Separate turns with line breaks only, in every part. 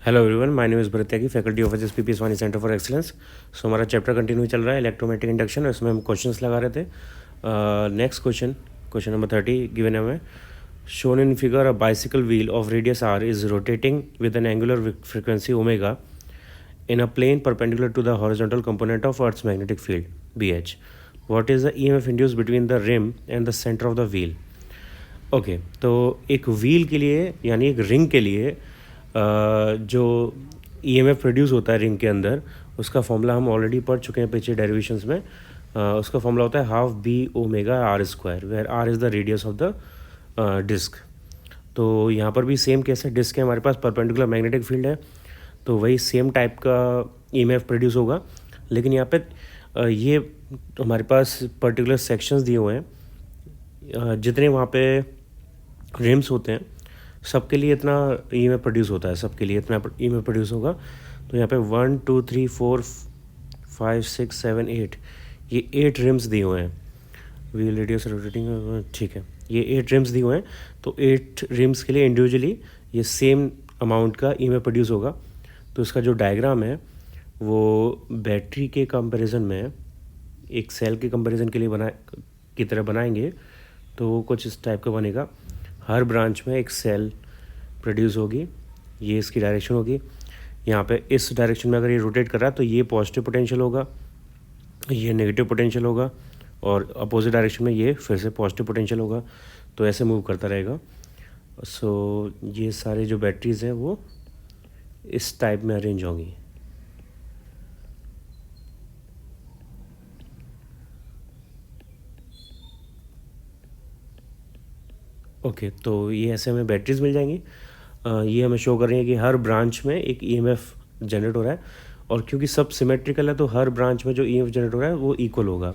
Hello everyone, my name is Bharat Tyagi, faculty of HSPPS Vani centre for excellence. सो हमारा chapter continue चल रहा है electromagnetic induction, और इसमें हम क्वेश्चंस लगा रहे थे। नेक्स्ट क्वेश्चन नंबर 30 गिवन है हमें। Shown in figure a bicycle wheel of radius R is rotating with an angular frequency omega in a plane perpendicular to the horizontal component of Earth's magnetic field BH. What is the EMF induced between the rim and the center of the wheel? Okay तो एक wheel के लिए यानी एक ring के लिए जो EMF produce होता है रिंग के अंदर, उसका फॉर्मूला हम ऑलरेडी पढ़ चुके हैं पिछले डेरिवेशंस में। उसका फॉर्मूला होता है half B omega R square, where R is the radius of the disc. तो यहाँ पर भी सेम केस है, डिस्क है हमारे पास, परपेंडिकुलर मैग्नेटिक फील्ड है, तो वही सेम टाइप का ईएमएफ प्रोड्यूस होगा। लेकिन यहाँ पे ये हमारे पास पर्टिकुलर सेक्शंस दिए हुए हैं, जितने वहाँ पे रिम्स होते हैं सबके लिए इतना ईएमएफ प्रोड्यूस होता है, सबके लिए इतना ईएमएफ प्रोड्यूस होगा। तो यहाँ पे 1 2 3 4 5 6 7 8 ये 8 रिम्स दिए हुए हैं। व्हील रेडियस रोटेटिंग, ठीक है, ये 8 रिम्स दिए हुए हैं। तो 8 रिम्स के लिए इंडिविजुअली ये सेम अमाउंट का ईएमएफ प्रोड्यूस होगा। तो इसका जो डायग्राम है वो बैटरी के कंपैरिजन में एक सेल के कंपैरिजन के लिए की तरह बनाएंगे। तो वो कुछ इस टाइप का बनेगा। हर ब्रांच में एक सेल प्रोड्यूस होगी, ये इसकी डायरेक्शन होगी। यहाँ पे इस डायरेक्शन में अगर ये रोटेट कर रहा है तो ये पॉजिटिव पोटेंशियल होगा, ये नेगेटिव पोटेंशियल होगा, और अपोजिट डायरेक्शन में ये फिर से पॉजिटिव पोटेंशियल होगा। तो ऐसे मूव करता रहेगा। सो ये सारे जो बैटरीज़ हैं वो इस टाइप में अरेंज होंगी। ओके तो ये ऐसे हमें बैटरीज मिल जाएंगी। ये हमें शो कर रही है कि हर ब्रांच में एक ईएमएफ जनरेट हो रहा है, और क्योंकि सब सिमेट्रिकल है तो हर ब्रांच में जो ईएमएफ जनरेट हो रहा है वो इक्वल होगा,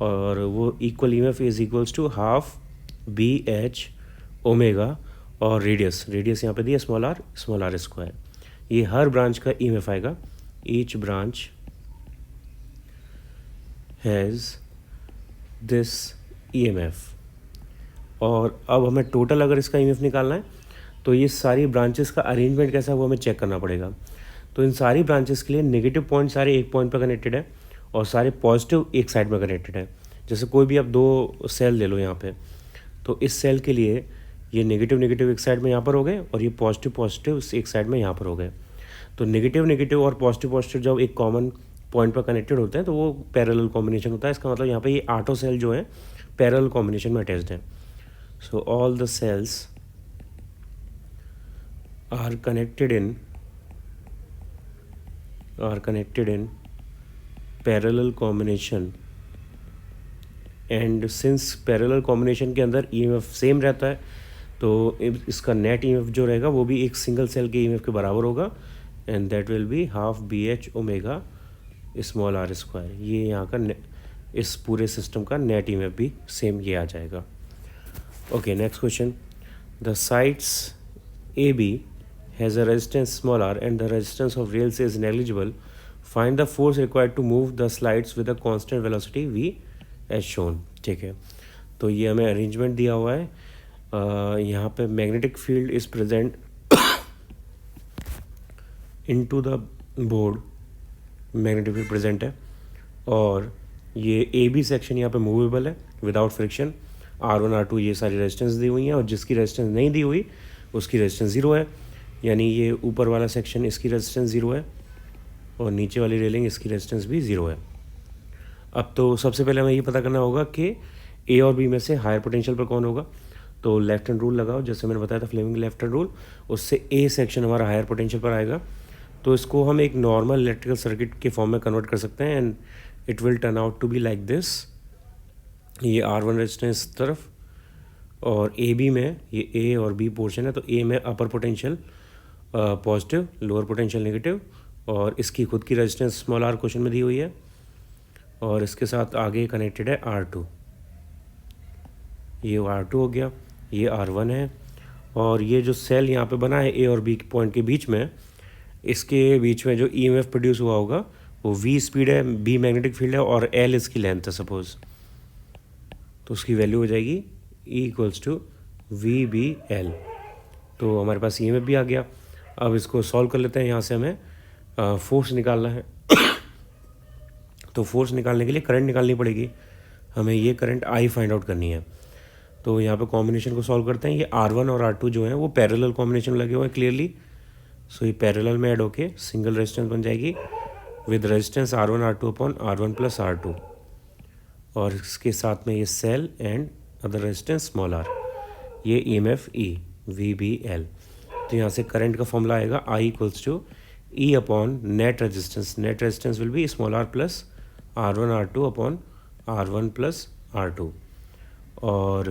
और वो equal EMF is equals to half B H omega, और रेडियस यहाँ पे दिया स्मॉल आर स्क्वायर। ये हर ब्रांच का ईएमएफ आएगा। Each branch has this EMF. और अब हमें टोटल अगर इसका ईएमएफ निकालना है तो ये सारी ब्रांचेस का अरेंजमेंट कैसा है वो हमें चेक करना पड़ेगा। तो इन सारी ब्रांचेस के लिए नेगेटिव पॉइंट सारे एक पॉइंट पर कनेक्टेड है, और सारे पॉजिटिव एक साइड में कनेक्टेड है। जैसे कोई भी आप दो सेल ले लो यहाँ पे, तो इस सेल के लिए ये नेगेटिव एक साइड में यहाँ पर हो गए, और ये पॉजिटिव एक साइड में यहाँ पर हो गए। तो नेगेटिव और पॉजिटिव जब एक कॉमन पॉइंट पर कनेक्टेड होते हैं तो वो पैरेलल कॉम्बिनेशन होता है। इसका मतलब यहाँ पे ये 8 सेल जो है पैरेलल कॉम्बिनेशन में अटैच्ड है। So all the cells are connected in parallel combination, and since parallel combination के अंदर EMF सेम रहता है तो इसका नेट EMF जो रहेगा वो भी एक सिंगल सेल के EMF के बराबर होगा, and that will be half B H omega small R square. ये यहाँ का इस पूरे सिस्टम का नेट EMF भी सेम ये आ जाएगा। Okay, next question. The sides AB has a resistance small r and the resistance of rails is negligible. Find the force required to move the slides with a constant velocity v as shown. ठीक है, तो ये हमें arrangement दिया हुआ है। यहाँ पे magnetic field is present into the board, magnetic field present है, और ये ए बी सेक्शन यहाँ पे मूवेबल है विदाउट फ्रिक्शन। R1 R2 ये सारी रेजिस्टेंस दी हुई हैं, और जिसकी रेजिस्टेंस नहीं दी हुई उसकी रेजिस्टेंस ज़ीरो है। यानी ये ऊपर वाला सेक्शन इसकी रेजिस्टेंस ज़ीरो है, और नीचे वाली रेलिंग इसकी रेजिस्टेंस भी ज़ीरो है। अब तो सबसे पहले हमें ये पता करना होगा कि ए और बी में से हायर पोटेंशियल पर कौन होगा। तो लेफ्ट हैंड रूल लगाओ, जैसे मैंने बताया था फ्लेमिंग लेफ्ट हैंड रूल, उससे ए सेक्शन हमारा हायर पोटेंशियल पर आएगा। तो इसको हम एक नॉर्मल इलेक्ट्रिकल सर्किट के फॉर्म में कन्वर्ट कर सकते हैं, and it will turn out to be like this. ये R1 रेजिस्टेंस तरफ, और ए बी में ये ए और बी पोर्शन है। तो ए में upper potential positive, lower potential negative, और इसकी खुद की रेजिस्टेंस स्मॉल आर क्वेश्चन में दी हुई है, और इसके साथ आगे कनेक्टेड है R2। ये R2 हो गया, ये R1 है, और ये जो सेल यहाँ पे बना है ए और बी पॉइंट के बीच में, इसके बीच में जो EMF प्रोड्यूस हुआ होगा वो V स्पीड है, B मैग्नेटिक फील्ड है, और L इसकी लेंथ है सपोज। तो उसकी वैल्यू हो जाएगी E = VBL। तो हमारे पास EMF भी आ गया। अब इसको सॉल्व कर लेते हैं। यहाँ से हमें फोर्स निकालना है तो फोर्स निकालने के लिए करंट निकालनी पड़ेगी हमें। ये करंट आई फाइंड आउट करनी है। तो यहाँ पे कॉम्बिनेशन को सॉल्व करते हैं। ये R1 और R2 जो है वो पैरेलल कॉम्बिनेशन लगे हुए हैं क्लियरली। सो ये पैरेलल में ऐड होके सिंगल रेजिस्टेंस बन जाएगी with resistance R1 R2 upon R1 plus R2, और इसके साथ में ये cell and other resistance small r, ये EMF E VBL। तो यहाँ से करंट का फॉर्मूला आएगा I equals to E upon net resistance. Net resistance will be small r plus R1 R2 upon R1 plus R2। और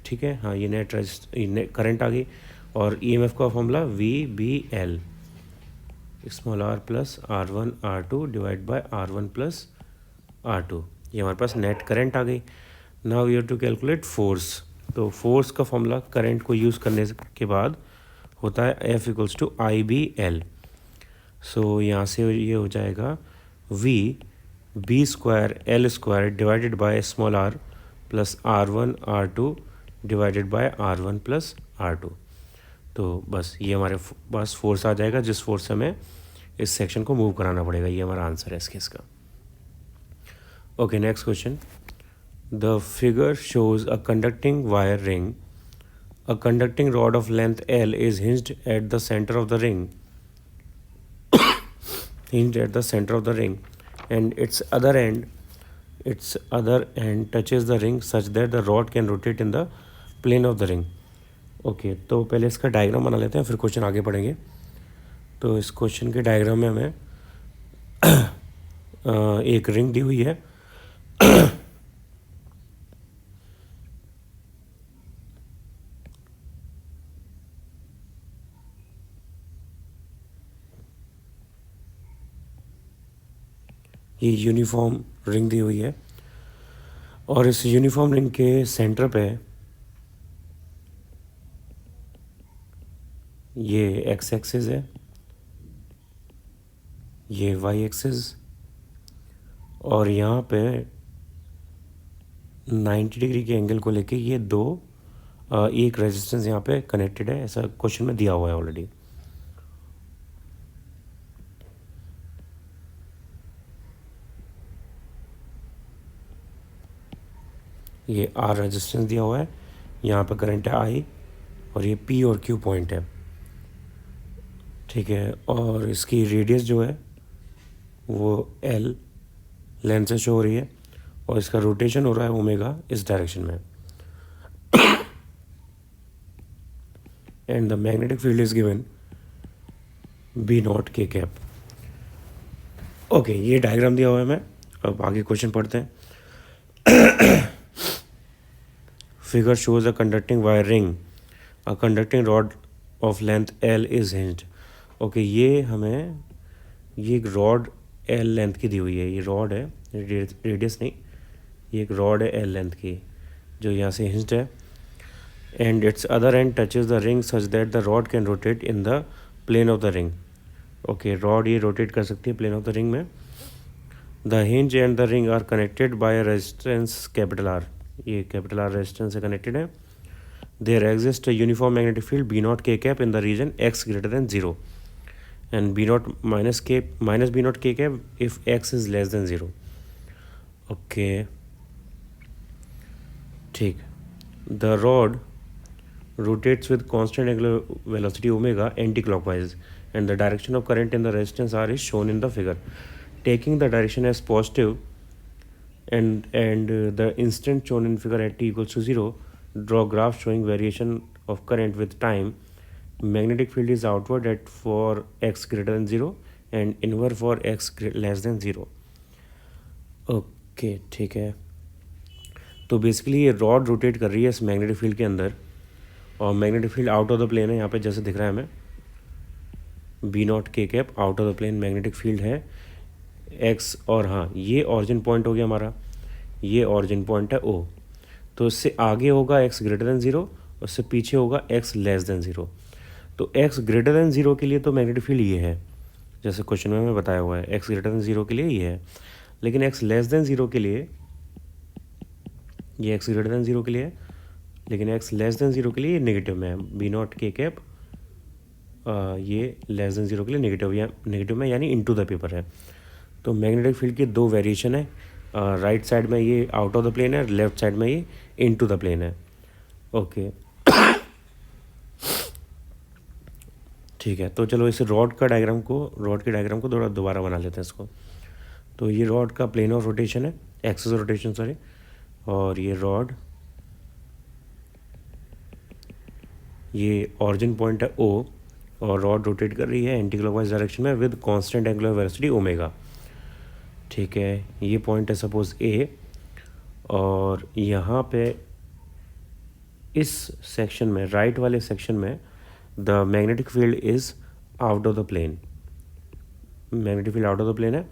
ठीक है, हाँ ये नेट करंट आ गई। और EMF का formula VBL small r plus R1 R2 divide by R1 plus R2। ये हमारे पास नेट करंट आ गई। Now we have to calculate force. तो फोर्स का फॉर्मूला करंट को यूज़ करने के बाद होता है F equals to IBL। So यहाँ से ये हो जाएगा VB square L square divided by small r plus R1 R2 divided by R1 plus R2। तो बस ये हमारे पास फोर्स आ जाएगा, जिस फोर्स से हमें इस सेक्शन को मूव कराना पड़ेगा। ये हमारा आंसर है इस केस का। Okay, next question. The figure shows a conducting wire ring. A conducting rod of length L is hinged at the center of the ring, and its other end touches the ring such that the rod can rotate in the plane of the ring. Okay, तो पहले इसका diagram बना लेते हैं, फिर question आगे पढ़ेंगे। तो इस क्वेश्चन के डायग्राम में हमें एक रिंग दी हुई है। ये यूनिफॉर्म रिंग दी हुई है, और इस यूनिफॉर्म रिंग के सेंटर पे ये एक्स एक्सिस है, ये वाई एक्सिस, और यहाँ पे 90 डिग्री के एंगल को लेके ये दो एक रेजिस्टेंस यहाँ पे कनेक्टेड है। ऐसा क्वेश्चन में दिया हुआ है ऑलरेडी। ये R रेजिस्टेंस दिया हुआ है, यहाँ पे करंट है I, और ये P और Q पॉइंट है, ठीक है। और इसकी रेडियस जो है वो L लेंथ से शो हो रही है, और इसका रोटेशन हो रहा है ओमेगा इस डायरेक्शन में। And the magnetic field is given B0 K cap. Okay, ये डायग्राम दिया हुआ है। मैं अब आगे क्वेश्चन पढ़ते हैं। Figure shows a conducting wire ring, a conducting rod of length L is hinged. Okay, ये हमें ये एक रॉड L लेंथ की दी हुई है। ये रॉड है, रेडियस नहीं, ये एक रॉड है L लेंथ की जो यहाँ से हिंज्ड है। And its other end touches the ring such that the rod can rotate in the plane of the ring. Okay, rod ये रोटेट कर सकती है प्लेन ऑफ द रिंग में। The hinge and the ring are connected by resistance capital R। ये capital R resistance से connected है। There exist uniform magnetic field B0 K cap in the region x greater than 0 and B0 minus B0 K cap if x is less than 0. Okay, ठीक। The rod rotates with constant angular velocity omega anti-clockwise, and the direction of current in the resistance R is shown in the figure. Taking the direction as positive and the instant shown in figure at t equals to 0, draw graph showing variation of current with time. Magnetic field is outward at for x greater than 0 and inward for x less than 0. Okay, ठीक है। तो basically ये rod rotate कर रही है इस magnetic field के अंदर, और magnetic field out of the plane है। यहाँ पे जैसे दिख रहा है हमें B0 K cap out of the plane magnetic field है x, और हाँ ये ऑरिजिन पॉइंट हो गया हमारा, ये ऑरिजिन पॉइंट है O। तो इससे आगे होगा x ग्रेटर देन 0, उससे पीछे होगा x लेस देन 0। तो x ग्रेटर देन 0 के लिए तो मैग्नेटिक फील्ड ये है, जैसे क्वेश्चन में बताया हुआ है x ग्रेटर देन 0 के लिए ये है। लेकिन x लेस देन 0 के लिए, ये x ग्रेटर देन 0 के लिए है, लेकिन x लेस देन 0 के लिए नेगेटिव में है। B0 K कैप ये लेस देन ज़ीरो के लिए नेगेटिव में यानी इनटू द पेपर है। तो मैग्नेटिक फील्ड की दो वेरिएशन है, राइट साइड में ये आउट ऑफ द प्लेन है, लेफ्ट साइड में ये इनटू द प्लेन है। ओके ठीक है, तो चलो इस रॉड के डायग्राम को थोड़ा दोबारा बना लेते हैं इसको। तो ये रॉड का प्लेन ऑफ रोटेशन है, एक्सिस ऑफ रोटेशन सॉरी, और ये रॉड, ये ऑरिजिन पॉइंट है ओ, और रॉड रोटेट कर रही है एंटी क्लॉकवाइज डायरेक्शन में with constant angular velocity omega. ठीक है, ये पॉइंट है सपोज ए, और यहाँ पे इस सेक्शन में, राइट वाले सेक्शन में, the magnetic field is out of the plane, magnetic field out of the plane है,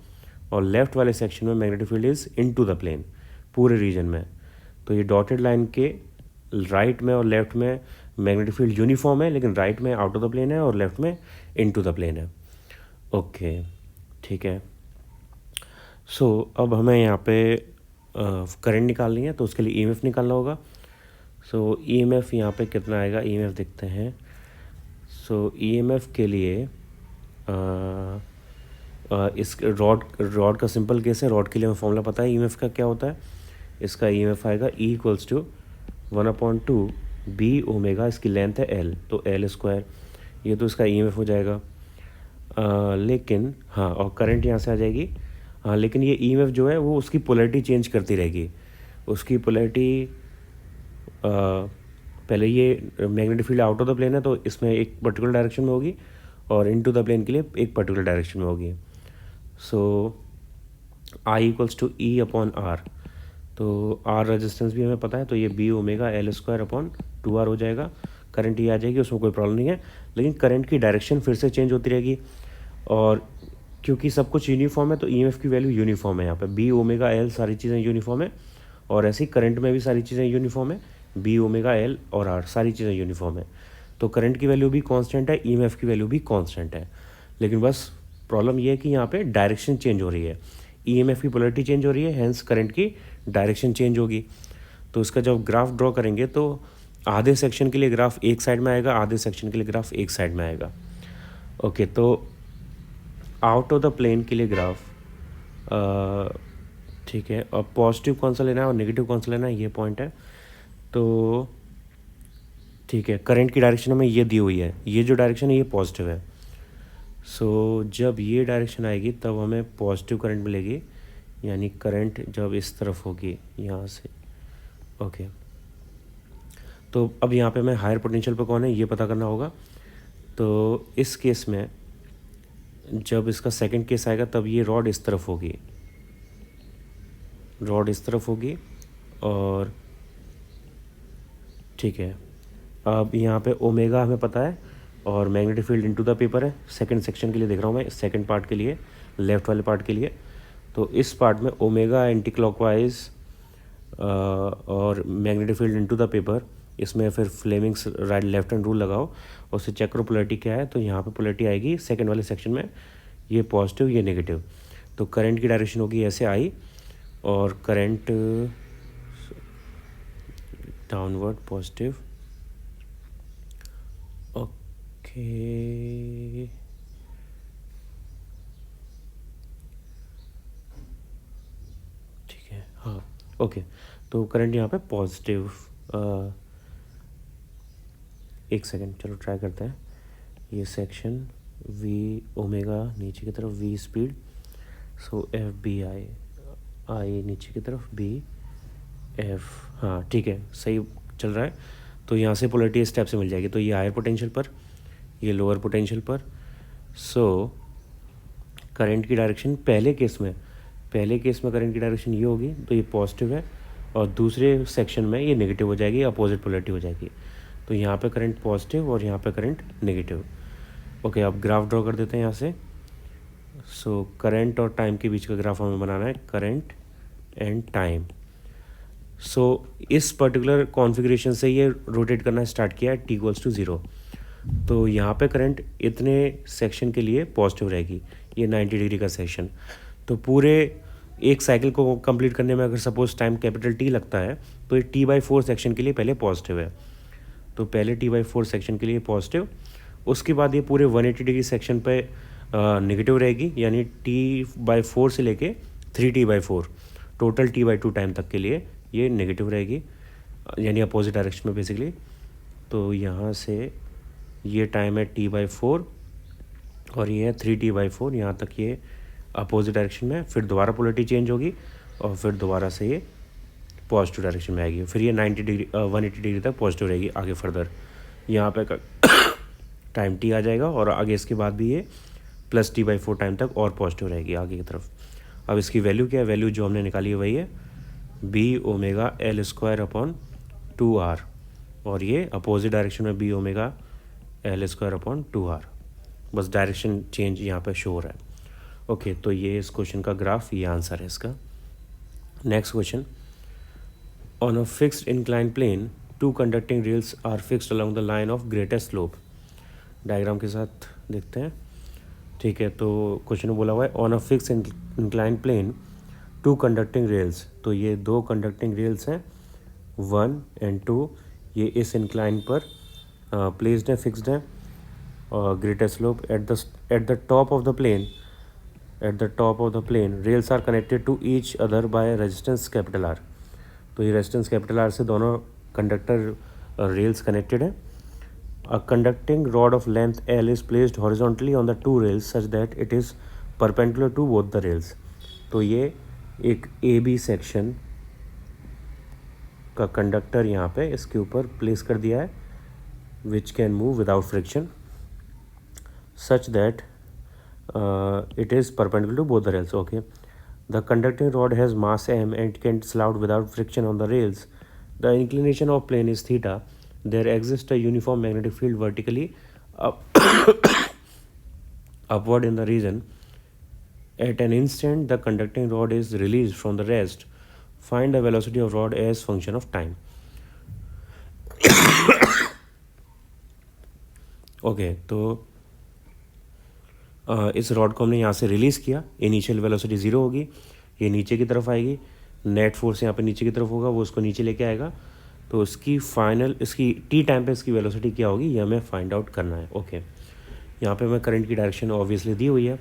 और लेफ्ट वाले सेक्शन में magnetic field is into the plane पूरे रीजन में। तो ये डॉटेड लाइन के राइट में और लेफ्ट में मैग्नेटिक फील्ड यूनिफॉर्म है, लेकिन राइट में आउट ऑफ द प्लेन है और लेफ्ट में इनटू द प्लेन है। ओके ठीक है, सो अब हमें यहाँ पे करंट निकालनी है, तो उसके लिए ईएमएफ निकालना होगा। सो ईएमएफ यहाँ पे कितना आएगा, ईएमएफ देखते हैं। सो ईएमएफ के लिए इस रॉड का सिंपल केस है, रॉड के लिए हमें फॉर्मूला पता है ईएमएफ का क्या होता है। इसका ईएमएफ आएगा E equals to 1/2 B omega, इसकी लेंथ है L, तो L स्क्वायर, ये तो इसका ईएमएफ हो जाएगा। लेकिन हाँ, और करंट यहाँ से आ जाएगी। हाँ, लेकिन ये ईएमएफ जो है वो उसकी पोलैरिटी चेंज करती रहेगी। उसकी पोलैरिटी पहले ये magnetic field out of the plane है, तो इसमें एक पर्टिकुलर डायरेक्शन में होगी, और इनटू द प्लेन के लिए एक पर्टिकुलर डायरेक्शन में होगी। So I equals to E upon R, तो R रेजिस्टेंस भी हमें पता है, तो ये B omega L square upon 2R हो जाएगा। करंट ये आ जाएगी, उसमें कोई प्रॉब्लम नहीं है, लेकिन करंट की डायरेक्शन फिर से चेंज होती रहेगी, और क्योंकि सब कुछ यूनिफॉर्म है तो ईएमएफ की वैल्यू यूनिफॉर्म है। यहाँ पे बी ओमेगा L सारी चीज़ें यूनिफॉर्म है, और ऐसे ही करंट में भी सारी चीज़ें यूनिफॉर्म है, बी ओमेगा L और R सारी चीज़ें यूनिफॉर्म है। तो करंट की वैल्यू भी कांस्टेंट है, ईएमएफ की वैल्यू भी कांस्टेंट है, लेकिन बस प्रॉब्लम ये है कि यहाँ पे डायरेक्शन चेंज हो रही है, ईएमएफ की पोलैरिटी चेंज हो रही है, हैंस करंट की डायरेक्शन चेंज होगी। तो इसका जब ग्राफ ड्रॉ करेंगे तो आधे सेक्शन के लिए ग्राफ एक साइड में आएगा, आधे सेक्शन के लिए ग्राफ एक साइड में आएगा। ओके, तो आउट ऑफ द प्लेन के लिए ग्राफ, ठीक है, और पॉजिटिव कौन सा लेना है और नेगेटिव कौन सा लेना है, ये पॉइंट है। तो ठीक है, करंट की डायरेक्शन हमें ये दी हुई है, ये जो डायरेक्शन है ये पॉजिटिव है। सो जब ये डायरेक्शन आएगी तब हमें पॉजिटिव करंट मिलेगी, यानी करंट जब इस तरफ होगी यहाँ से। ओके, तो अब यहाँ पे हमें हायर पोटेंशियल पर कौन है ये पता करना होगा। तो इस केस में जब इसका सेकंड केस आएगा तब ये रॉड इस तरफ होगी, रॉड इस तरफ होगी, और ठीक है, अब यहाँ पे ओमेगा हमें पता है, और magnetic field into the paper है। सेकंड सेक्शन के लिए देख रहा हूँ मैं, सेकंड पार्ट के लिए, लेफ्ट वाले पार्ट के लिए। तो इस पार्ट में ओमेगा एंटी क्लॉकवाइज और magnetic field into the paper, इसमें फिर Fleming's right left hand rule लगाओ और उससे चेक करो पोलैरिटी क्या है। तो यहाँ पे पोलैरिटी आएगी सेकंड वाले सेक्शन में, ये पॉजिटिव ये नेगेटिव। तो करंट की डायरेक्शन होगी ऐसे आई, और करंट डाउनवर्ड पॉजिटिव। ओके, ठीक है, हाँ ओके, तो करंट यहाँ पे पॉजिटिव। एक सेकेंड, चलो ट्राई करते हैं। ये सेक्शन वी ओमेगा नीचे की तरफ, V speed, so F B I, I नीचे की तरफ, बी एफ, हाँ ठीक है सही चल रहा है। तो यहाँ से पोलैरिटी इस टाइप से मिल जाएगी, तो ये हायर पोटेंशियल पर, ये लोअर पोटेंशियल पर। सो करंट की डायरेक्शन पहले केस में करंट की डायरेक्शन ये होगी, तो ये पॉजिटिव है, और दूसरे सेक्शन में ये नेगेटिव हो जाएगी, अपोजिट पोलैरिटी हो जाएगी। तो यहाँ पे करंट पॉजिटिव और यहाँ पे करंट नेगेटिव। ओके, अब ग्राफ ड्रॉ कर देते हैं यहाँ से। सो करंट और टाइम के बीच का ग्राफ हमें बनाना है, करंट एंड टाइम। सो इस पर्टिकुलर कॉन्फ़िगरेशन से ये रोटेट करना स्टार्ट किया है t = 0। तो यहाँ पे करंट इतने सेक्शन के लिए पॉजिटिव रहेगी, ये 90 डिग्री का सेक्शन। तो पूरे एक साइकिल को कंप्लीट करने में अगर सपोज टाइम कैपिटल T लगता है, तो ये T/4 सेक्शन के लिए पहले पॉजिटिव है। तो पहले T/4 सेक्शन के लिए पॉजिटिव, उसके बाद ये पूरे 180 डिग्री सेक्शन पे नेगेटिव रहेगी, यानी T/4 से लेके 3T/4 टोटल T/2 टाइम तक के लिए ये नेगेटिव रहेगी, यानी अपोजिट डायरेक्शन में बेसिकली। तो यहाँ से ये टाइम है T/4 और ये है 3T/4, यहाँ तक ये अपोजिट डायरेक्शन में। फिर दोबारा पोलरिटी चेंज होगी और फिर दोबारा से ये पॉजिटिव डायरेक्शन में आएगी। फिर ये 180 डिग्री तक पॉजिटिव रहेगी आगे फर्दर। यहाँ पे टाइम T आ जाएगा और आगे इसके बाद भी ये +T/4 टाइम तक और पॉजिटिव रहेगी आगे की तरफ। अब इसकी वैल्यू क्या है? वैल्यू जो हमने निकाली है वही है B⍵L²/2R, और ये अपोजिट डायरेक्शन में B⍵L²/2R। बस डायरेक्शन चेंज यहाँ पे शो हो रहा है। ओके, तो ये इस क्वेश्चन का ग्राफ, ये आंसर है इसका। Next question, on a fixed incline plane 2 conducting rails are fixed along the line of greatest slope. Diagram के साथ देखते हैं। ठीक है, तो क्वेश्चन में बोला हुआ है on a fixed incline plane 2 conducting rails. तो ये 2 कंडक्टिंग रेल्स हैं 1 और 2, ये इस इंक्लाइन पर प्लेस्ड है, फिक्स्ड है। और greatest slope at the top of the plane, rails are connected to each other by resistance R। तो ये रेजिस्टेंस R से दोनों कंडक्टर रेल्स कनेक्टेड है। A conducting rod of length L is placed horizontally on the 2 rails such that it is perpendicular to both the rails। तो ये एक AB section का conductor यहाँ पे इसके ऊपर प्लेस कर दिया है, which can move without friction such that it is perpendicular to both the rails। Okay, the conducting rod has mass m and can slide without friction on the rails. The inclination of plane is theta. There exists a uniform magnetic field vertically upward in the region. At an instant, the conducting rod is released from the rest. Find the velocity of rod as function of time. Okay, तो इस rod को हमने यहाँ से release किया। Initial velocity 0 होगी, ये नीचे की तरफ आएगी। नेट फोर्स यहाँ पे नीचे की तरफ होगा, वो उसको नीचे लेके आएगा। तो इसकी टी टाइम पे इसकी वेलोसिटी क्या होगी, ये हमें फाइंड आउट करना है। ओके, यहाँ पे हमें करंट की डायरेक्शन ऑब्वियसली दी हुई है।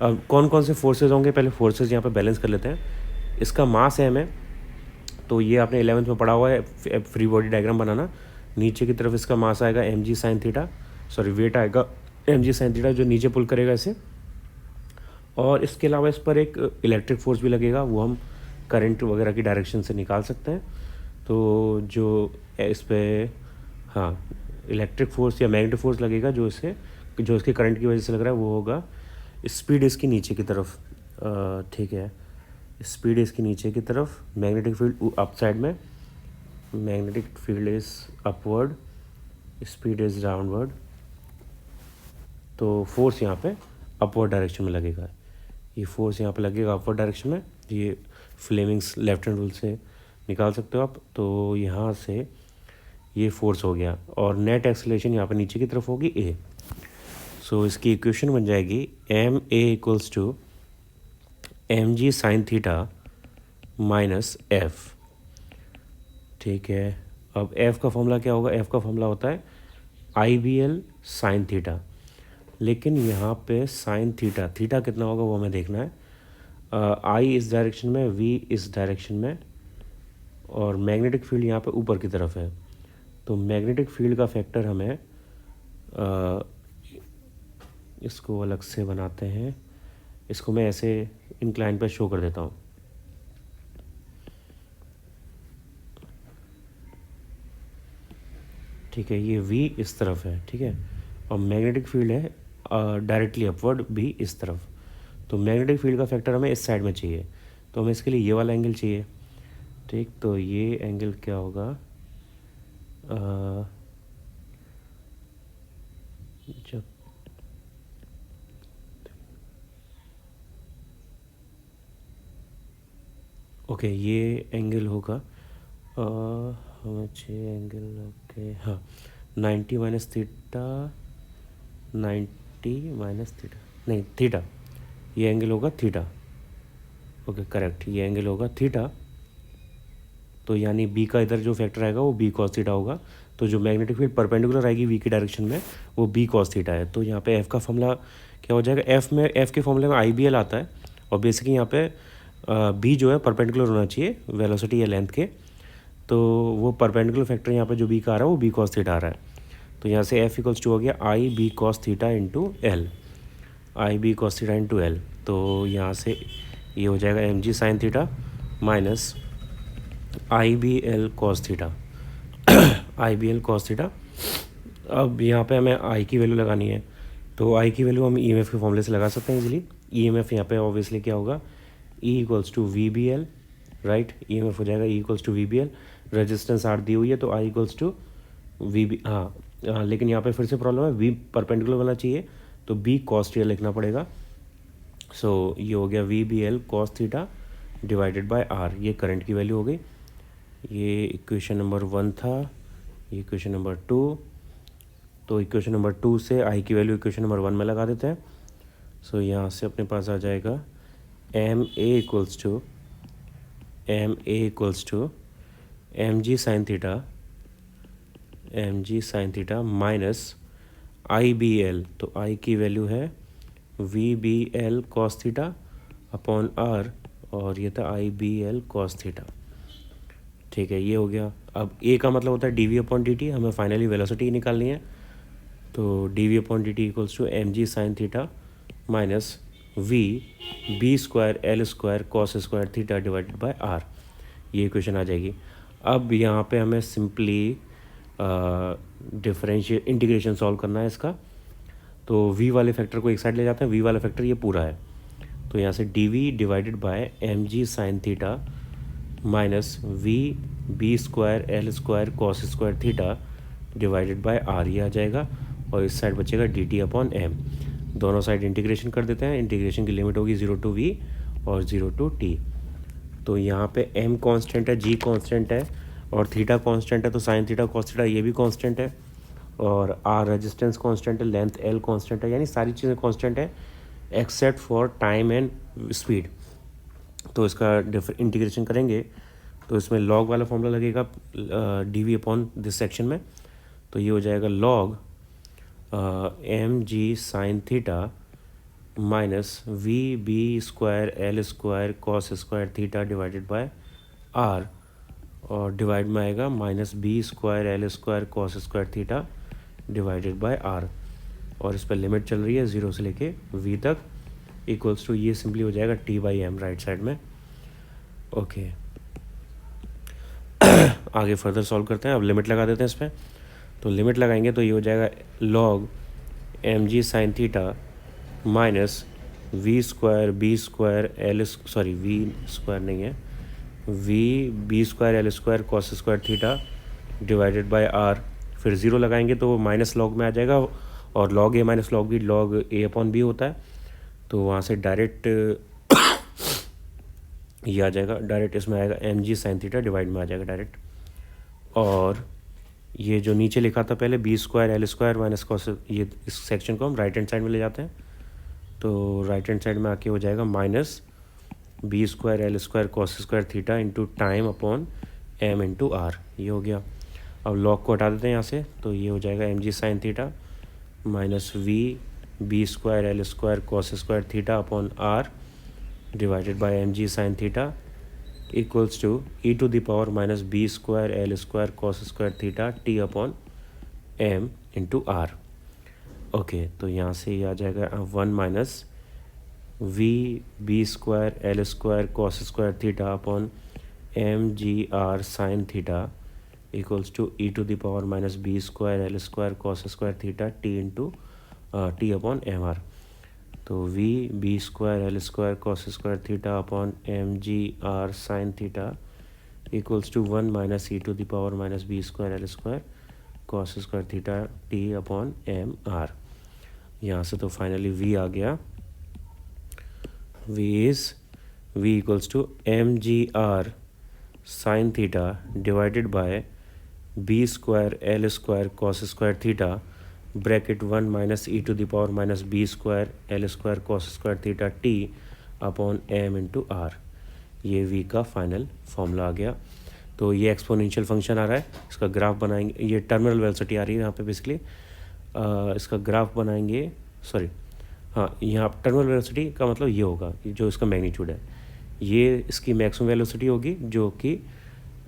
अब कौन कौन से फोर्सेज होंगे, पहले फोर्सेज यहाँ पे बैलेंस कर लेते हैं। इसका मास m है, तो ये आपने 11th में पढ़ा हुआ है फ्री बॉडी डायग्राम बनाना। नीचे की तरफ इसका मास आएगा mg sin थीटा, वेट आएगा mg sin थीटा, जो नीचे पुल करेगा इसे। और इसके अलावा इस पर एक इलेक्ट्रिक फोर्स भी लगेगा, वो हम करंट वगैरह की डायरेक्शन से निकाल सकते हैं। तो जो इस पर इलेक्ट्रिक फोर्स या मैग्नेटिक फोर्स लगेगा, जो इसके करंट की वजह से लग रहा है, वो होगा स्पीड इसकी नीचे की तरफ। ठीक है, स्पीड इसकी नीचे की तरफ, मैग्नेटिक फील्ड अप साइड में, magnetic field is upward, speed is downward. तो फोर्स यहाँ पे अपवर्ड डायरेक्शन में लगेगा। ये फोर्स यहाँ पे लगेगा अपवर्ड डायरेक्शन में। ये फ्लेमिंग्स लेफ्ट हैंड रूल से निकाल सकते हो आप। तो यहाँ से ये फोर्स हो गया और नेट एक्सेलरेशन यहाँ पे नीचे की तरफ होगी a। सो इसकी इक्वेशन बन जाएगी ma = mg sin theta minus f। ठीक है, अब f का फॉर्मूला क्या होगा? f का फॉर्मूला होता है IBL sin थीटा। लेकिन यहाँ पे sin थीटा कितना होगा वो हमें देखना है। I इस डायरेक्शन में, v इस डायरेक्शन में, और मैग्नेटिक फील्ड यहाँ पे ऊपर की तरफ है। तो मैग्नेटिक फील्ड का फैक्टर हमें इसको अलग से बनाते हैं। इसको मैं ऐसे इंक्लाइन पर शो कर देता हूँ। ठीक है, ये v इस तरफ है, ठीक है, और मैग्नेटिक फील्ड है डायरेक्टली अपवर्ड भी इस तरफ। तो मैग्नेटिक फील्ड का फैक्टर हमें इस साइड में चाहिए, तो हमें इसके लिए ये वाला एंगल चाहिए। ठीक, तो ये एंगल क्या होगा? जब ओके, ये एंगल होगा हमें चाहिए एंगल, ओके, हाँ, 90 माइनस थीटा, 90 माइनस थीटा, नहीं थीटा, ये एंगल होगा थीटा। ओके, करेक्ट, ये एंगल होगा थीटा। तो यानी b का इधर जो फैक्टर आएगा वो b cos थीटा होगा। तो तो जो मैग्नेटिक फील्ड परपेंडिकुलर आएगी वी की डायरेक्शन में वो बी कॉस थीटा है। तो यहाँ पे एफ़ का फॉर्मूला क्या हो जाएगा, एफ़ के फॉर्मूले में आई बी एल आता है और बेसिकली यहाँ पे बी जो है परपेंडिकुलर होना चाहिए वेलोसिटी या लेंथ के, तो वो परपेंडिकुलर फैक्टर यहाँ पे जो बी का आ रहा है वो बी कॉस थीटा आ रहा है। तो यहाँ से एफ इक्वल्स टू हो गया I B cos theta into L, I B cos theta into L. तो यहाँ से ये हो जाएगा M G sine theta minus I B L cos theta, I B L cos theta. अब यहाँ पे हमें आई की वैल्यू लगानी है, तो आई की वैल्यू हम ई एम एफ के फॉर्मूले से लगा सकते हैं इजीली। ई एम एफ यहाँ पे ऑब्वियसली क्या होगा, E equals to V B L, right, E M F हो जाएगा E equals to V B L. Resistance R दी हुई है तो I equals to V B, हाँ लेकिन यहाँ पे फिर से प्रॉब्लम है, वी परपेंडिकुलर वाला चाहिए तो बी कॉस थीटा लिखना पड़ेगा। सो ये हो गया V B L cos theta divided by are, ये करंट की वैल्यू हो गई। ये इक्वेशन नंबर 1 था, ये इक्वेशन नंबर 2। तो इक्वेशन नंबर 2 से आई की वैल्यू इक्वेशन नंबर 1 में लगा देते हैं। सो यहाँ से अपने पास आ जाएगा m a equals to M G sine theta minus I B L, तो आई की वैल्यू है v B L cos theta upon r, और ये था I B L cos theta. ठीक है, ये हो गया। अब ए का मतलब होता है d v upon d t, हमें फाइनली वेलोसिटी निकालनी है। तो d v upon d t equals to M G sine theta minus v B square L square cos square theta divided by are, ये इक्वेशन आ जाएगी। अब यहाँ पे हमें सिंपली डिफरेंशियल इंटीग्रेशन सॉल्व करना है इसका। तो वी वाले फैक्टर को एक साइड ले जाते हैं, वी वाला फैक्टर ये पूरा है, तो यहाँ से d v divided by m ji sine theta minus v B square L square cos square theta divided by are, ये आ जाएगा। और इस साइड बचेगा डी टी अपॉन एम। दोनों साइड इंटीग्रेशन कर देते हैं, इंटीग्रेशन की लिमिट होगी 0 टू वी और 0 टू टी। तो यहाँ पे m कांस्टेंट है, g कांस्टेंट है और थीटा कांस्टेंट है, तो साइन थीटा कॉस थीटा ये भी कांस्टेंट है, और r रेजिस्टेंस कांस्टेंट है, लेंथ l कांस्टेंट है, यानी सारी चीज़ें कांस्टेंट है except for time and speed. तो इसका इंटीग्रेशन करेंगे तो इसमें लॉग वाला फॉर्मूला लगेगा d v upon this section में। तो ये हो जाएगा log m ji sine theta minus v B square L square cos square theta divided by r, और डिवाइड में आएगा minus B square L square cos square theta divided by r, और इस पर लिमिट चल रही है 0 से लेके वी तक, इक्वल्स टू ये सिंपली हो जाएगा t by m right side में। ओके आगे फर्दर सॉल्व करते हैं। अब लिमिट लगा देते हैं इस पर। तो लिमिट लगाएंगे तो ये हो जाएगा लॉग एम जी sine theta minus v square B square L, sorry v square नहीं है, v B square L square cos square theta divided by r. फिर 0 लगाएंगे तो वो माइनस लॉग में आ जाएगा, और लॉग ए माइनस लॉग बी लॉग ए अपॉन बी होता है, तो वहाँ से डायरेक्ट ये आ जाएगा, डायरेक्ट इसमें आएगा एम जी साइन थीटा डिवाइड में आ जाएगा डायरेक्ट। और ये जो नीचे लिखा था पहले B square L square minus cos, ये इस सेक्शन को हम राइट हैंड साइड में ले जाते हैं, तो राइट हैंड साइड में आके हो जाएगा minus B square L square cos square theta into time upon m into r, ये हो गया। अब लॉग को हटा देते हैं यहाँ से, तो ये हो जाएगा M G sine theta minus v B square L square cos square theta upon r divided by m ji sine theta equals to e to the power minus B square L square cos square theta T upon m into r. Okay, तो यहाँ से ये आ जाएगा 1 minus v B square L square cos square theta upon M G are sine theta equals to e to the power minus B square L square cos square theta T into T upon M R. तो V B square L square cos square theta upon M G are sine theta equals to 1 minus E to the power minus B square L square cos square theta T upon M R. यहाँ से तो finally V आ गया, V equals to M G are sine theta divided by B square L square cos square theta bracket 1 minus E to the power minus B square L square cos square theta T upon m into r. ये v का final formula आ गया। तो ये exponential function आ रहा है, इसका graph बनाएंगे, ये टर्मिनल वेलोसिटी आ रही है यहाँ पे बेसिकली, इसका ग्राफ बनाएंगे, सॉरी हाँ, यहाँ टर्मिनल वेलोसिटी का मतलब ये होगा कि जो इसका मैग्नीट्यूड है, ये इसकी मैक्सिमम वेलोसिटी होगी जो कि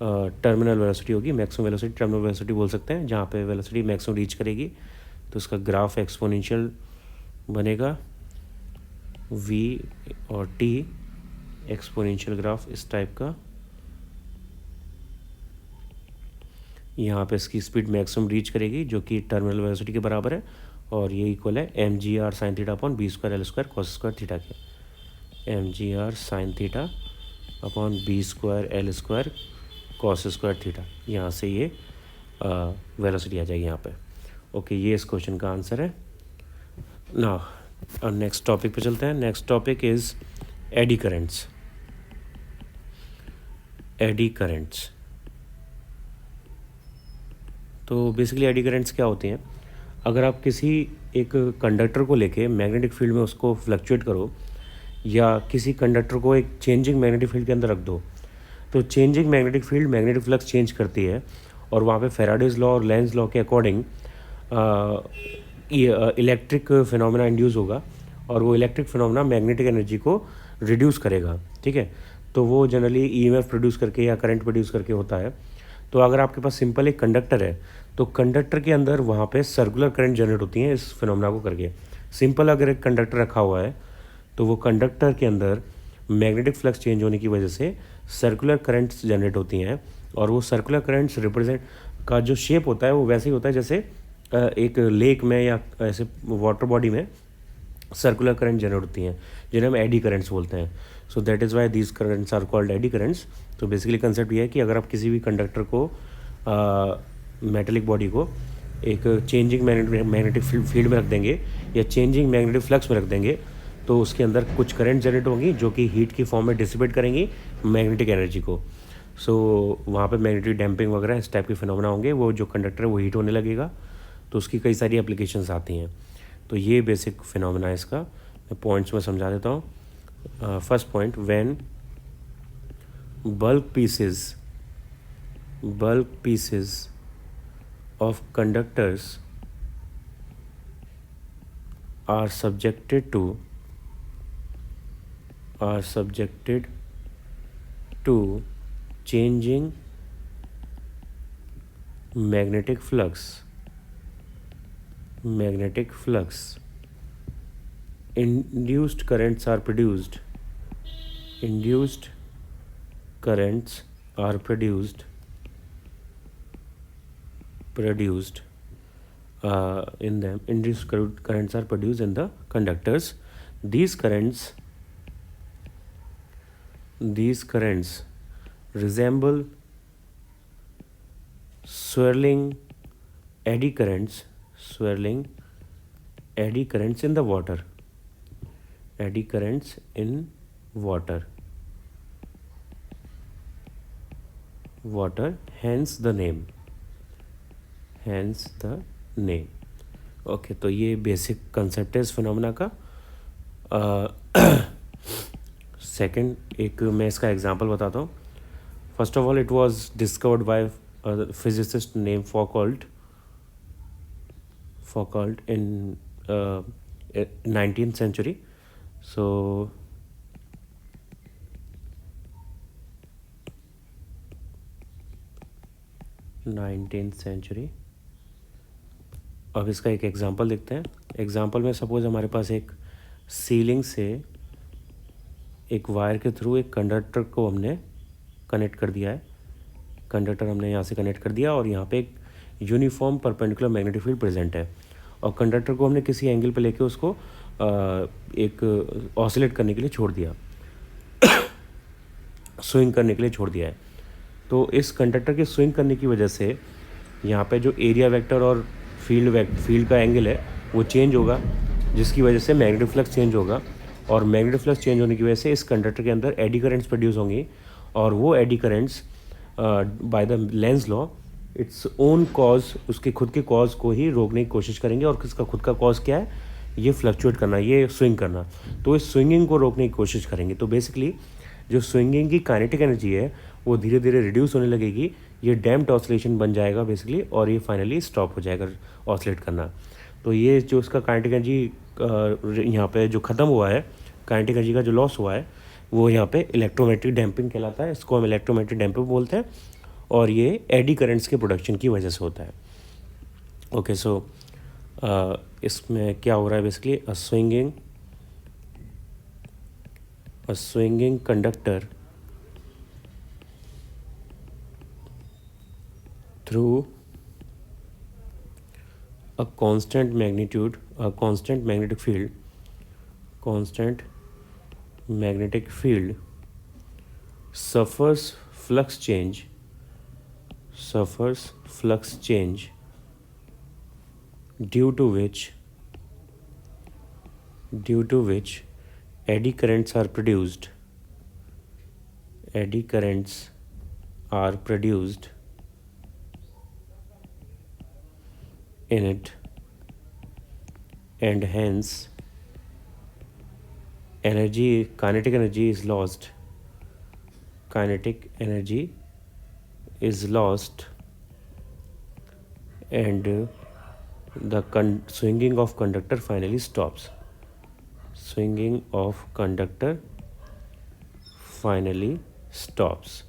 टर्मिनल वेलोसिटी होगी, मैक्सिमम वेलोसिटी टर्मिनल वेलोसिटी बोल सकते हैं, जहाँ पे वेलोसिटी मैक्सिमम रीच करेगी, तो इसका ग्राफ एक्सपोनेंशियल बनेगा v और t, एक्सपोनेंशियल ग्राफ इस टाइप का। यहाँ पे इसकी स्पीड मैक्सिमम रीच करेगी जो कि टर्मिनल वेलोसिटी के बराबर है, और ये इक्वल है M ji are sine theta upon B square L square cos square theta के, M ji are sine theta upon B square L square cos square theta. यहाँ से ये वेलोसिटी आ जाएगी यहाँ पे। ओके, ये इस क्वेश्चन का आंसर है। ना और नेक्स्ट टॉपिक पे चलते हैं। Next topic is AD currents. AD currents, तो बेसिकली एडी करेंट्स क्या होती हैं? अगर आप किसी एक कंडक्टर को लेके मैग्नेटिक फील्ड में उसको फ्लक्चुएट करो, या किसी कंडक्टर को एक चेंजिंग मैग्नेटिक फील्ड के अंदर रख दो, तो changing magnetic field magnetic flux change करती है, और वहाँ पे फैराडेज लॉ और लेंज लॉ के अकॉर्डिंग इलेक्ट्रिक फिनोमेना इंड्यूस होगा, और वो इलेक्ट्रिक फिनोमेना मैग्नेटिक एनर्जी को रिड्यूस करेगा। ठीक है, तो वो जनरली ईएमएफ प्रोड्यूस करके या करंट प्रोड्यूस करके होता है। तो अगर आपके पास सिंपल एक कंडक्टर है, तो कंडक्टर के अंदर वहाँ पे सर्कुलर करंट जनरेट होती हैं इस फिनोमेना को करके। सिंपल अगर एक कंडक्टर रखा हुआ है, तो वो कंडक्टर के अंदर मैग्नेटिक फ्लक्स चेंज होने की वजह से सर्कुलर करंट्स जनरेट होती हैं, और वो सर्कुलर करंट्स रिप्रेजेंट का जो शेप होता है वो वैसे ही होता है जैसे एक लेक में या ऐसे वाटर बॉडी में सर्कुलर करंट जनरेट होती हैं, जिन्हें हम एडी करंट्स बोलते हैं। So that is why these currents are called eddy currents. तो बेसिकली कंसेप्ट ये है कि अगर आप किसी भी कंडक्टर को मेटेलिक बॉडी को एक चेंजिंग मैग्नेटिक फील्ड में रख देंगे या चेंजिंग मैग्नेटिक फ्लक्स में रख देंगे, तो उसके अंदर कुछ करंट जनरेट होंगी जो कि हीट की फॉर्म में डिसिपेट करेंगी मैग्नेटिक एनर्जी को। सो वहाँ पे मैग्नेटिक डैम्पिंग वगैरह इस टाइप के फिनोमेना होंगे, वो जो कंडक्टर है वो हीट होने लगेगा, तो उसकी कई सारी एप्लीकेशंस आती हैं। तो ये बेसिक फिनोमेना है इसका, मैं पॉइंट्स में समझा देता हूँ। First point, when bulk pieces of conductors are subjected to changing magnetic flux, induced currents are produced in them. Induced currents are produced in the conductors. These currents resemble swirling eddy currents in the water. Hence the name. Okay, तो ये basic concept है इस phenomena का। Second, एक मैं इसका example बताता हूँ। First of all, it was discovered by physicist name Foucault in 19th century. So 19th century। अब इसका एक एग्जांपल देखते हैं। एग्जांपल में सपोज हमारे पास एक सीलिंग से एक वायर के थ्रू एक कंडक्टर को हमने कनेक्ट कर दिया है। कंडक्टर हमने यहाँ से कनेक्ट कर दिया, और यहाँ पे एक uniform perpendicular magnetic field present है, और कंडक्टर को हमने किसी एंगल पे लेके उसको एक ऑसिलेट करने के लिए छोड़ दिया, स्विंग करने के लिए छोड़ दिया है। तो इस कंडक्टर के स्विंग करने की वजह से यहाँ पे जो एरिया वेक्टर और फील्ड का एंगल है वो चेंज होगा, जिसकी वजह से मैग्नेटिक फ्लक्स चेंज होगा, और मैग्नेटिक फ्लक्स चेंज होने की वजह से इस कंडक्टर के अंदर एडी करंट्स प्रोड्यूस होंगी, और वो eddy currents by the Lenz law its own cause, उसके खुद के कॉज को ही रोकने की कोशिश करेंगे। और किसका खुद का कॉज क्या है? ये फ्लक्चुएट करना, ये स्विंग करना। तो इस स्विंगिंग को रोकने की कोशिश करेंगे। तो बेसिकली जो स्विंगिंग की काइनेटिक एनर्जी है वो धीरे धीरे रिड्यूस होने लगेगी, ये डैम्प्ड ऑसिलेशन बन जाएगा बेसिकली, और ये फाइनली स्टॉप हो जाएगा ऑसिलेट करना। तो ये जो इसका काइनेटिक एनर्जी यहाँ पे जो ख़त्म हुआ है, काइनेटिक एनर्जी का जो लॉस हुआ है, वो यहाँ पे इलेक्ट्रोमैग्नेटिक डैम्पिंग कहलाता है। इसको हम इलेक्ट्रोमैग्नेटिक डैम्पिंग बोलते हैं, और ये एडी करंट्स के प्रोडक्शन की वजह से होता है। ओके, सो इसमें क्या हो रहा है basically, a swinging conductor through a constant magnetic field suffers flux change due to which eddy currents are produced in it, and hence kinetic energy is lost, and the swinging of conductor finally stops.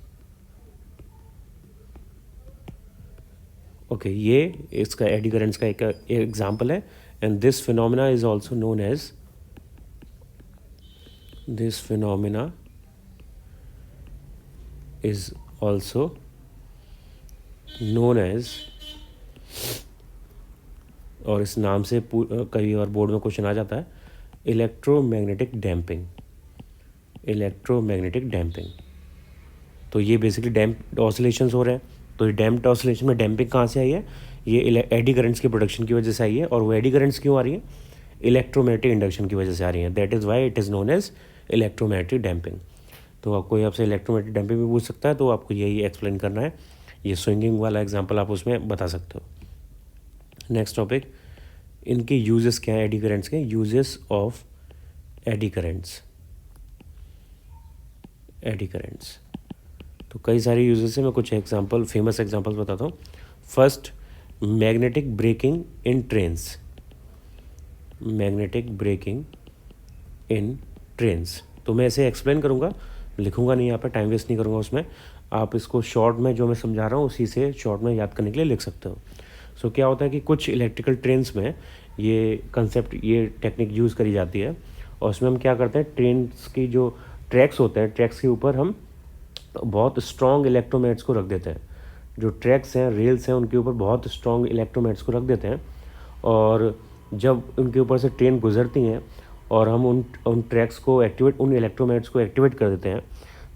Okay, ये इसका eddy currents का एक example है, and this phenomena is also known as और इस नाम से कई बार बोर्ड में क्वेश्चन आ जाता है, इलेक्ट्रोमैग्नेटिक डैम्पिंग। तो ये बेसिकली डैम्प्ड ऑसिलेशंस हो रहे हैं। तो ये डैम्प्ड ऑसिलेशन में डैम्पिंग कहाँ से आई है, ये एडी करंट्स के प्रोडक्शन की वजह से आई है। और वो एडी करंट्स क्यों आ रही हैं, इलेक्ट्रोमैग्नेटिक इंडक्शन की वजह से आ रही हैं। That is why it is known as electromagnetic damping. तो कोई आपसे इलेक्ट्रोमैग्नेटिक डैम्पिंग भी पूछ सकता है, तो आपको यही एक्सप्लेन करना है। ये स्विंगिंग वाला एग्जाम्पल आप उसमें बता सकते हो। नेक्स्ट टॉपिक, इनके यूजेस क्या हैं एडी करंट्स के, यूजेस ऑफ एडी करंट्स। तो कई सारे यूजेस हैं, मैं कुछ फेमस एग्जांपल्स बताता हूँ। First, magnetic braking in trains. तो मैं ऐसे एक्सप्लेन करूँगा, लिखूँगा नहीं यहाँ पर, टाइम वेस्ट नहीं करूँगा उसमें। आप इसको शॉर्ट में जो मैं समझा रहा हूँ उसी से शॉर्ट में याद करने के लिए लिख सकते हो। सो क्या होता है कि कुछ इलेक्ट्रिकल ट्रेन्स में ये टेक्निक यूज़ करी जाती है, और उसमें हम क्या करते हैं, ट्रेन्स की जो ट्रैक्स होते हैं, ट्रैक्स के ऊपर हम बहुत स्ट्रॉन्ग इलेक्ट्रोमैग्नेट्स को रख देते हैं। जो ट्रैक्स हैं, रेल्स हैं, उनके ऊपर बहुत स्ट्रॉन्ग इलेक्ट्रोमैग्नेट्स को रख देते हैं, और जब उनके ऊपर से ट्रेन गुजरती हैं और हम उन ट्रैक्स को उन इलेक्ट्रोमैग्नेट्स को एक्टिवेट कर देते हैं,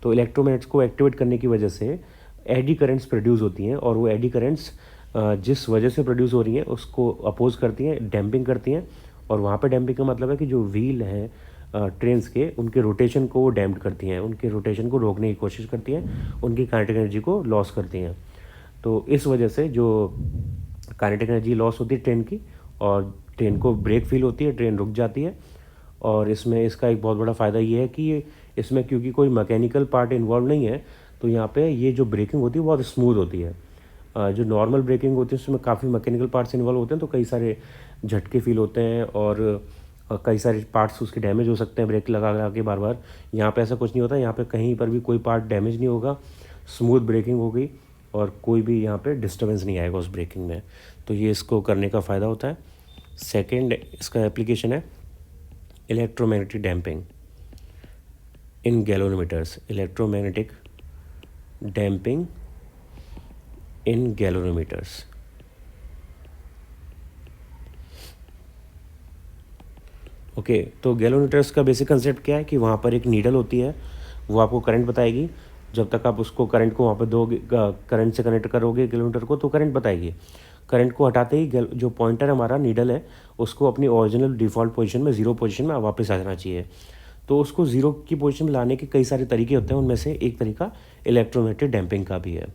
तो इलेक्ट्रोमैग्नेट्स को एक्टिवेट करने की वजह से एडी करंट्स प्रोड्यूस होती हैं, और वो एडी करंट्स जिस वजह से प्रोड्यूस हो रही हैं उसको अपोज करती हैं, डैम्पिंग करती हैं। और वहाँ पे डैम्पिंग का मतलब है कि जो व्हील हैं ट्रेन्स के, उनके रोटेशन को वो डैम्प्ड करती हैं, उनके रोटेशन को रोकने की कोशिश करती हैं, उनकी काइनेटिक एनर्जी को लॉस करती हैं। तो इस वजह से जो काइनेटिक एनर्जी लॉस होती है ट्रेन की, और ट्रेन को ब्रेक फील होती है, ट्रेन रुक जाती है। और इसमें इसका एक बहुत बड़ा फ़ायदा ये है कि इसमें क्योंकि कोई मैकेनिकल पार्ट इन्वॉल्व नहीं है, तो यहाँ पे ये जो ब्रेकिंग होती है बहुत स्मूथ होती है। जो नॉर्मल ब्रेकिंग होती है उसमें काफ़ी मैकेनिकल पार्ट्स इन्वॉल्व होते हैं, तो कई सारे झटके फील होते हैं, और कई सारे पार्ट्स उसके डैमेज हो सकते हैं ब्रेक लगा लगा के बार बार। यहाँ पे ऐसा कुछ नहीं होता, यहाँ पे कहीं पर भी कोई पार्ट डैमेज नहीं होगा, स्मूथ ब्रेकिंग होगी, और कोई भी यहाँ पे डिस्टर्बेंस नहीं आएगा उस ब्रेकिंग में। तो ये इसको करने का फ़ायदा होता है। सेकेंड इसका एप्लीकेशन है इलेक्ट्रोमैग्नेटिक डैम्पिंग इन गैल्वेनोमीटर्स। इलेक्ट्रोमैग्नेटिक डैम्पिंग इन गैल्वेनोमीटर्स। ओके, तो गैल्वेनोमीटर्स का बेसिक कंसेप्ट क्या है कि वहाँ पर एक नीडल होती है, वो आपको करंट बताएगी। जब तक आप उसको करंट को वहाँ पर दोगे, करंट से कनेक्ट करोगे गैल्वेनोमीटर को, तो करंट बताएगी। करंट को हटाते ही जो पॉइंटर हमारा नीडल है उसको अपनी ओरिजिनल डिफ़ॉल्ट पोजीशन में, ज़ीरो पोजीशन में वापस आ जाना चाहिए। तो उसको ज़ीरो की पोजीशन में लाने के कई सारे तरीके होते हैं, उनमें से एक तरीका इलेक्ट्रोमैग्नेटिक डैम्पिंग का भी है।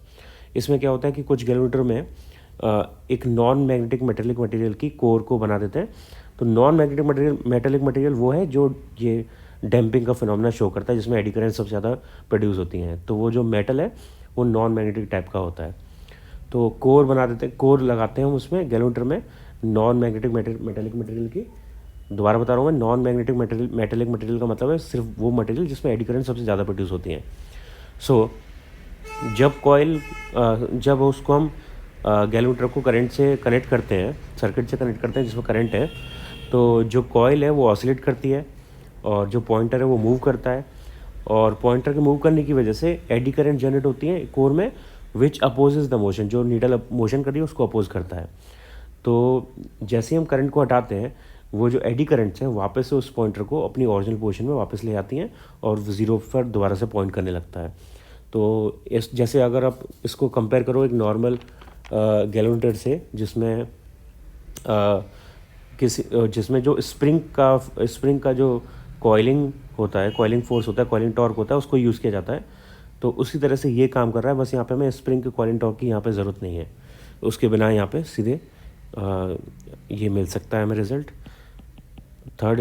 इसमें क्या होता है कि कुछ गैल्वेनोमीटर में एक नॉन मैग्नेटिक मेटेलिक मटेरियल की कोर को बना देते हैं। तो नॉन मैग्नेटिक मेटेलिक मटेरियल वो है जो ये डैम्पिंग का फिनोमेना शो करता है, जिसमें एडी करंट सबसे ज़्यादा प्रोड्यूस होती हैं। तो वो जो मेटल है वो नॉन मैग्नेटिक टाइप का होता है। तो कोर बना देते हैं, कोर लगाते हैं हम उसमें गैल्वेनोमीटर में नॉन मैग्नेटिक मेटेलिक मटेरियल की। दोबारा बता रहा हूँ मैं, नॉन मैग्नेटिक मेटेलिक मटेरियल का मतलब है सिर्फ वो मटेरियल जिसमें एडी करंट सबसे ज़्यादा प्रोड्यूस होती हैं। सो जब उसको हम गैल्वेनोमीटर को करंट से कनेक्ट करते हैं, सर्किट से कनेक्ट करते हैं जिसमें करंट है, तो जो कॉइल है वो ऑसिलेट करती है और जो पॉइंटर है वो मूव करता है, और पॉइंटर के मूव करने की वजह से एडी करंट जनरेट होती है कोर में, विच अपोजेज द मोशन, जो नीडल मोशन कर रही है उसको अपोज करता है। तो जैसे ही हम करंट को हटाते हैं, वो जो एडी करंट्स हैं वापस से उस पॉइंटर को अपनी ओरिजिनल पोजीशन में वापस ले आती हैं और ज़ीरो पर दोबारा से पॉइंट करने लगता है। तो इस जैसे अगर आप इसको कंपेयर करो एक नॉर्मल गैल्वेनोमीटर से, जिसमें जो स्प्रिंग का जो कॉइलिंग होता है, कॉइलिंग फोर्स होता है, कॉइलिंग टॉर्क होता है, उसको यूज़ किया जाता है। तो उसी तरह से ये काम कर रहा है, बस यहाँ पे हमें स्प्रिंग के कॉइलिंग टॉर्क की यहाँ पे ज़रूरत नहीं है, उसके बिना यहाँ पे सीधे ये मिल सकता है हमें रिज़ल्ट। थर्ड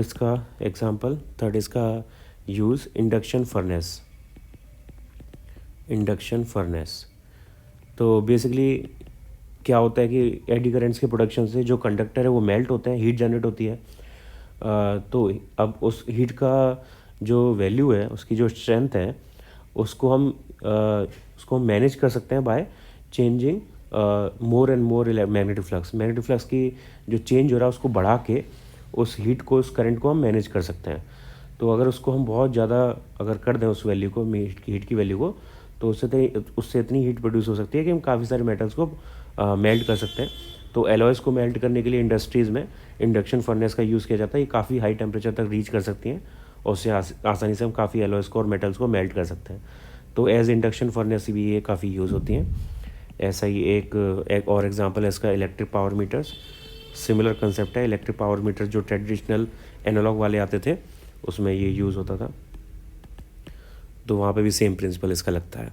इसका यूज़ इंडक्शन फर्नेस। तो बेसिकली क्या होता है कि एडी करेंट्स के प्रोडक्शन से जो कंडक्टर है वो मेल्ट होते हैं, हीट जनरेट होती है। तो अब उस हीट का जो वैल्यू है, उसकी जो स्ट्रेंथ है, उसको हम मैनेज कर सकते हैं by changing more and more magnetic flux की जो चेंज हो रहा है उसको बढ़ा के उस उस करंट को हम मैनेज कर सकते हैं। तो अगर उसको हम बहुत ज़्यादा अगर कर दें उस वैल्यू को, हीट की वैल्यू को, तो उससे इतनी हीट प्रोड्यूस हो सकती है कि हम काफ़ी सारे मेटल्स को मेल्ट कर सकते हैं। तो एलॉयज़ को मेल्ट करने के लिए इंडस्ट्रीज़ में इंडक्शन फर्नेस का यूज़ किया जाता है। ये काफ़ी हाई टेम्परेचर तक रीच कर सकती हैं और उससे आसानी से हम काफ़ी एलॉयज़ को और मेटल्स को मेल्ट कर सकते हैं। तो एज इंडक्शन फर्नेस भी ये काफ़ी यूज़ होती हैं। ऐसा ही एक और एग्जांपल है इसका electric power meters. Similar concept है, इलेक्ट्रिक पावर मीटर जो ट्रेडिशनल एनालॉग वाले आते थे उसमें ये यूज़ होता था। तो वहाँ पे भी सेम प्रिंसिपल इसका लगता है।